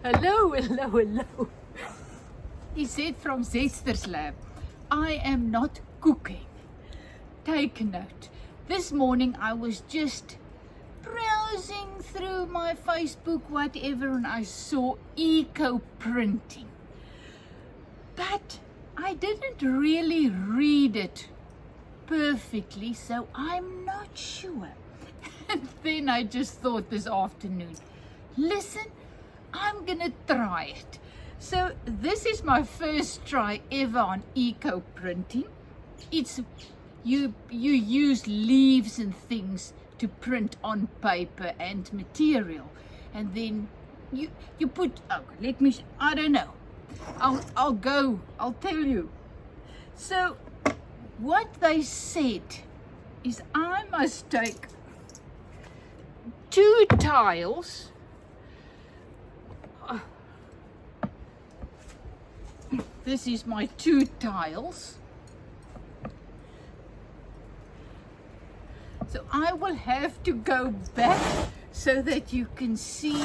Hallo, hallo, hallo. Is from Zester's Lab. I am not cooking. Take note. This morning I was just browsing through my Facebook, whatever, and I saw eco-printing. But I didn't really read it perfectly, so I'm not sure. And then I just thought this afternoon, listen, I'm gonna try it. So this is my first try ever on eco printing. It's you use leaves and things to print on paper and material, and then you put, oh, let me, I don't know, I'll tell you. So what they said is I must take 2 tiles, this is my 2 tiles, so I will have to go back so that you can see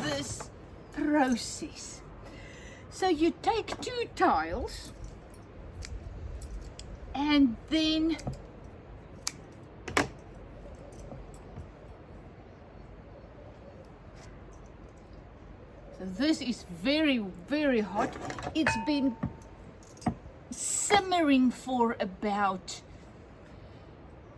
this process. So you take 2 tiles and then so this is very, very hot. It's been simmering for about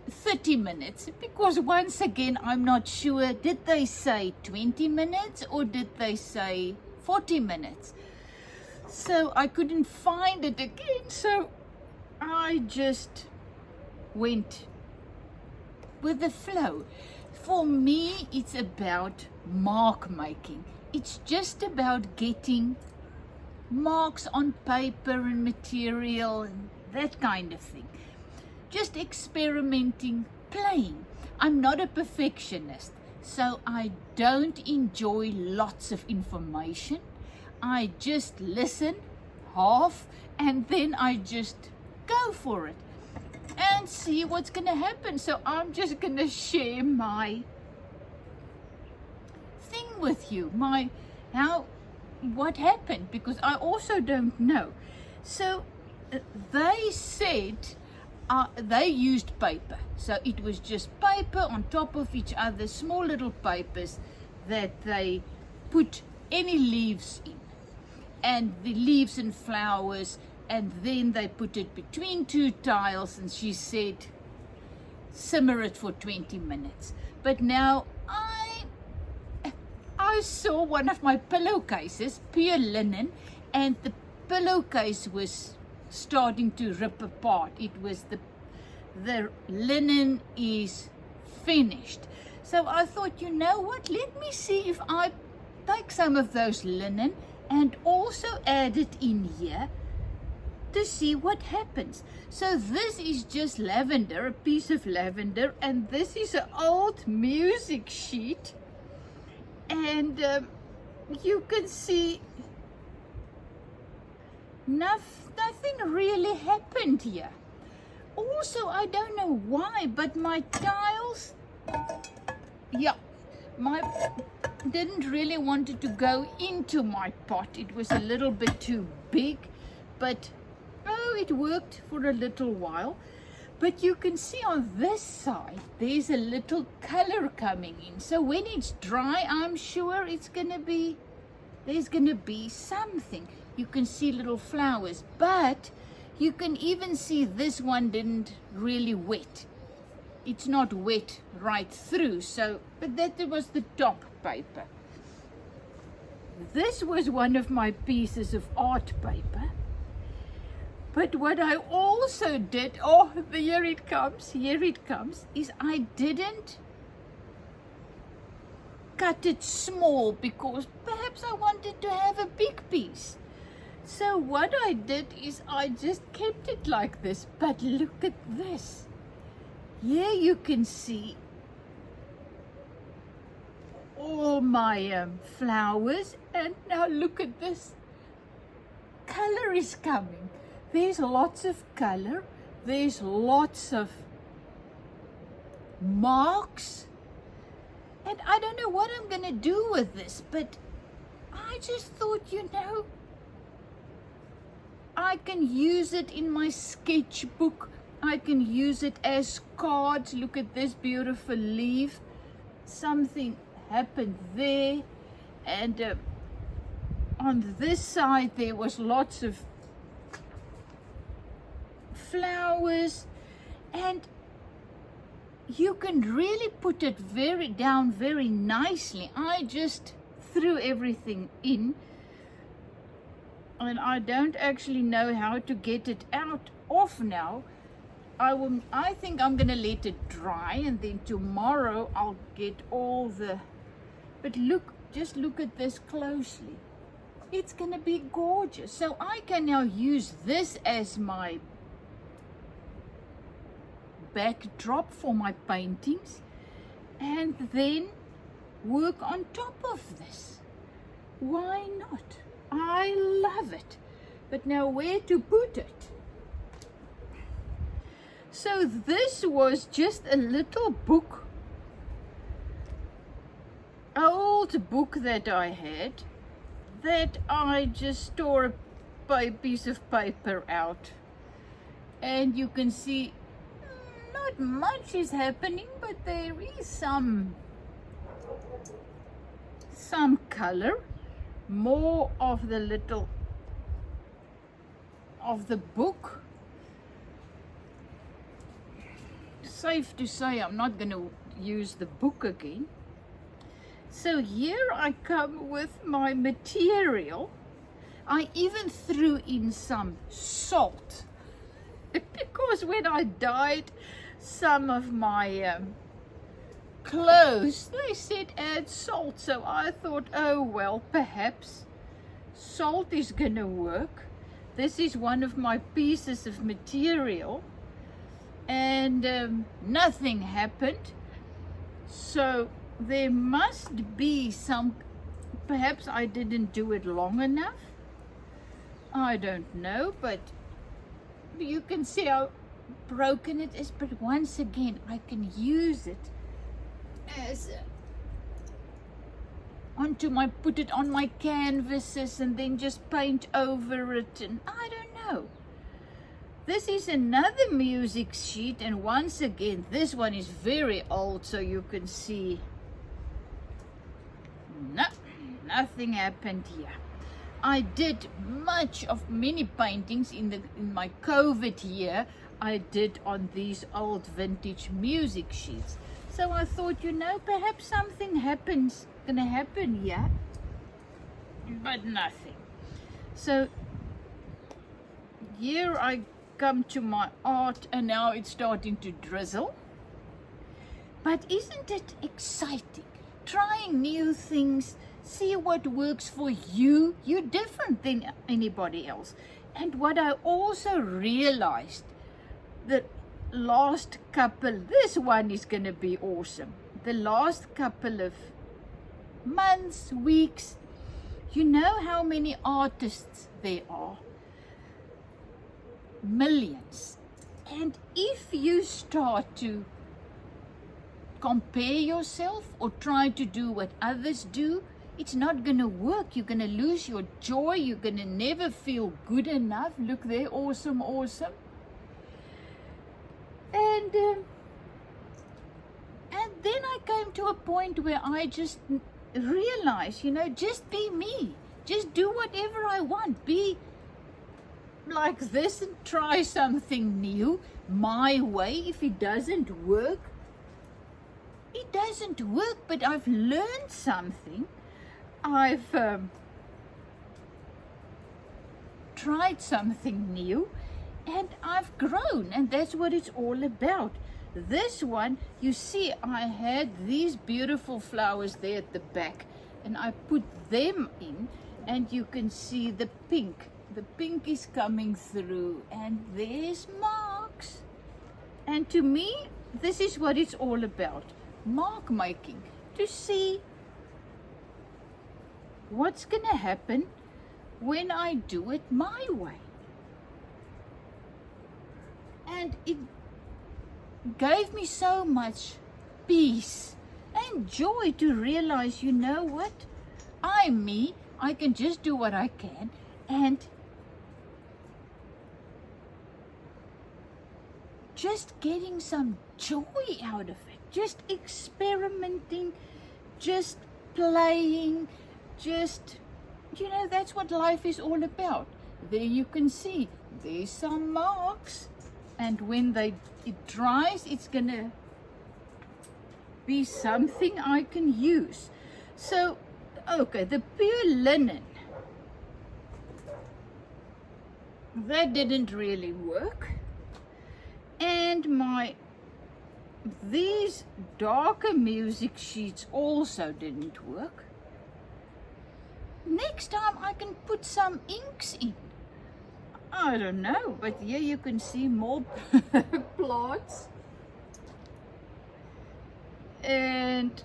30 minutes because once again, I'm not sure, did they say 20 minutes or did they say 40 minutes? So I couldn't find it again, so I just went with the flow. For me, it's about mark making. It's just about getting marks on paper and material and that kind of thing. Just experimenting, playing. I'm not a perfectionist, so I don't enjoy lots of information. I just listen half and then I just go for it and see what's going to happen. So I'm just going to share my thing with you, what happened, because I also don't know. So they said they used paper, so it was just paper on top of each other, small little papers that they put any leaves in, and the leaves and flowers, and then they put it between 2 tiles, and she said simmer it for 20 minutes. But now I saw one of my pillowcases, pure linen, and the pillowcase was starting to rip apart. It was the linen is finished. So I thought, you know what, let me see if I take some of those linen and also add it in here to see what happens. So this is just lavender, a piece of lavender, and this is an old music sheet. And you can see nothing really happened here. Also, I don't know why, but my tiles, didn't really want it to go into my pot. It was a little bit too big, but it worked for a little while. But you can see on this side, there's a little color coming in. So when it's dry, I'm sure there's gonna be something. You can see little flowers, but you can even see this one didn't really wet. It's not wet right through, but that was the top paper. This was one of my pieces of art paper. But what I also did, here it comes, is I didn't cut it small because perhaps I wanted to have a big piece. So what I did is I just kept it like this. But look at this. Here you can see all my flowers, and now look at this. Color is coming. There's lots of color, there's lots of marks, and I don't know what I'm gonna do with this, but I just thought, I can use it in my sketchbook. I can use it as cards. Look at this beautiful leaf. Something happened there. And on this side, there was lots of flowers. And you can really put it down very nicely. I just threw everything in. And I don't actually know how to get it off now. I think I'm gonna let it dry, and then tomorrow I'll get all the, but just look at this closely. It's gonna be gorgeous. So I can now use this as my backdrop for my paintings, and then work on top of this. Why not? I love it. But now where to put it? So this was just a little book, old book that I had, that I just tore a piece of paper out. And you can see not much is happening, but there is some color, more of the book. Safe to say I'm not going to use the book again. So here I come with my material. I even threw in some salt because when I dyed some of my clothes, they said add salt. So I thought, oh well, perhaps salt is gonna work. This is one of my pieces of material, and nothing happened. So there must be some, perhaps I didn't do it long enough. I don't know, but you can see how broken it is. But once again, I can use it as put it on my canvases and then just paint over it, and I don't know. This is another music sheet, and once again, this one is very old, so you can see nothing happened here. I did many paintings in my COVID year. I did on these old vintage music sheets. So I thought, perhaps something gonna happen here, but nothing. So here I come to my art, and now it's starting to drizzle. But isn't it exciting? Trying new things, see what works for you. You're different than anybody else. And what I also realized, the last couple, this one is going to be awesome. The last couple of months, weeks, you know how many artists there are? Millions. And if you start to compare yourself or try to do what others do, it's not going to work. You're going to lose your joy. You're going to never feel good enough. Look there, awesome, awesome. And then I came to a point where I just realized, just be me. Just do whatever I want. Be like this and try something new my way. If it doesn't work, it doesn't work, but I've learned something. I've tried something new, and I've grown, and that's what it's all about. This one, you see, I had these beautiful flowers there at the back, and I put them in, and you can see the pink. The pink is coming through, and there's marks. And to me, this is what it's all about. Mark making, to see what's going to happen when I do it my way. And it gave me so much peace and joy to realize, what? I'm me. I can just do what I can and just getting some joy out of it, just experimenting, just playing, just, that's what life is all about. There you can see, there's some marks, and when it dries, it's gonna be something I can use. So, okay, the pure linen, that didn't really work. And these darker music sheets also didn't work. Next time I can put some inks in. I don't know, but here you can see more plants. And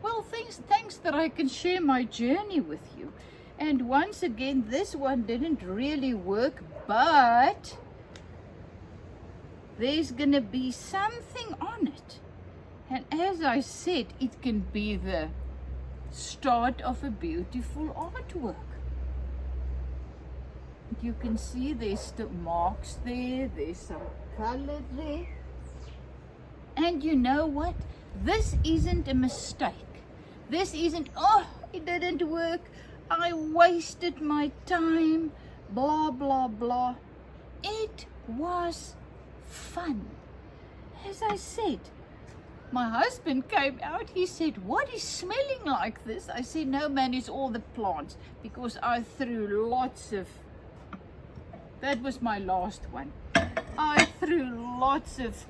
well, thanks that I can share my journey with you. And once again, this one didn't really work, but there's gonna be something on it. And as I said, it can be the start of a beautiful artwork. You can see there's still marks there, there's some color there. And you know what? This isn't a mistake. This isn't, oh, it didn't work, I wasted my time, blah, blah, blah. It was fun. As I said, my husband came out, he said, what is smelling like this? I said, no man, it's all the plants, because I threw lots of, that was my last one. I threw lots of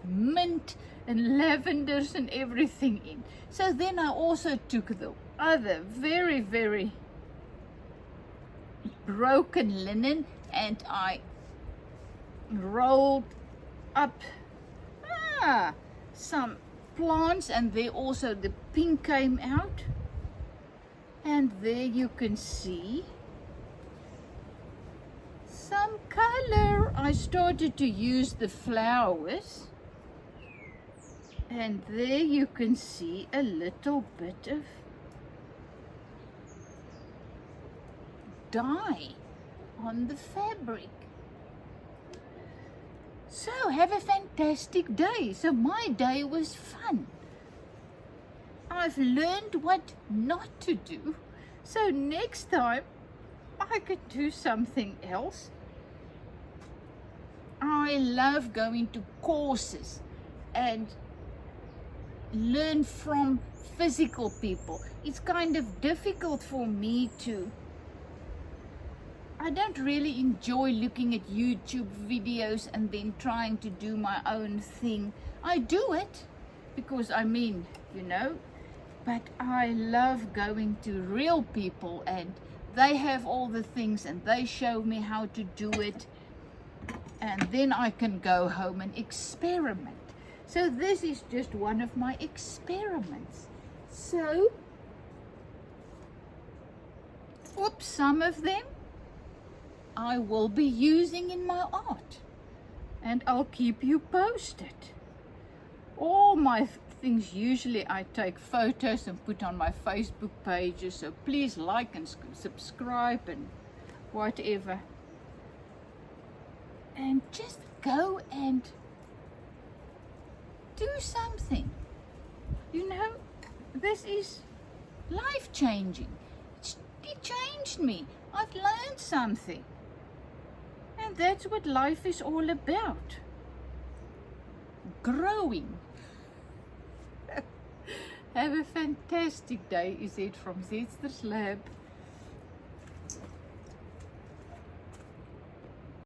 mint and lavenders and everything in. So then I also took the other very, very broken linen and I rolled up some plants, and there also the pink came out, and there you can see some color. I started to use the flowers, and there you can see a little bit of dye on the fabric. So have a fantastic day. So my day was fun. I've learned what not to do. So next time I could do something else. I love going to courses and learn from physical people. It's kind of difficult for me to, I don't really enjoy looking at YouTube videos and then trying to do my own thing. I do it because but I love going to real people and they have all the things and they show me how to do it, and then I can go home and experiment. So this is just one of my experiments. So, some of them I will be using in my art, and I'll keep you posted. All my things, usually I take photos and put on my Facebook pages, so please like and subscribe and whatever. And just go and do something. This is life-changing. It changed me. I've learned something. And that's what life is all about. Growing. Have a fantastic day, is it from Zetster's Lab.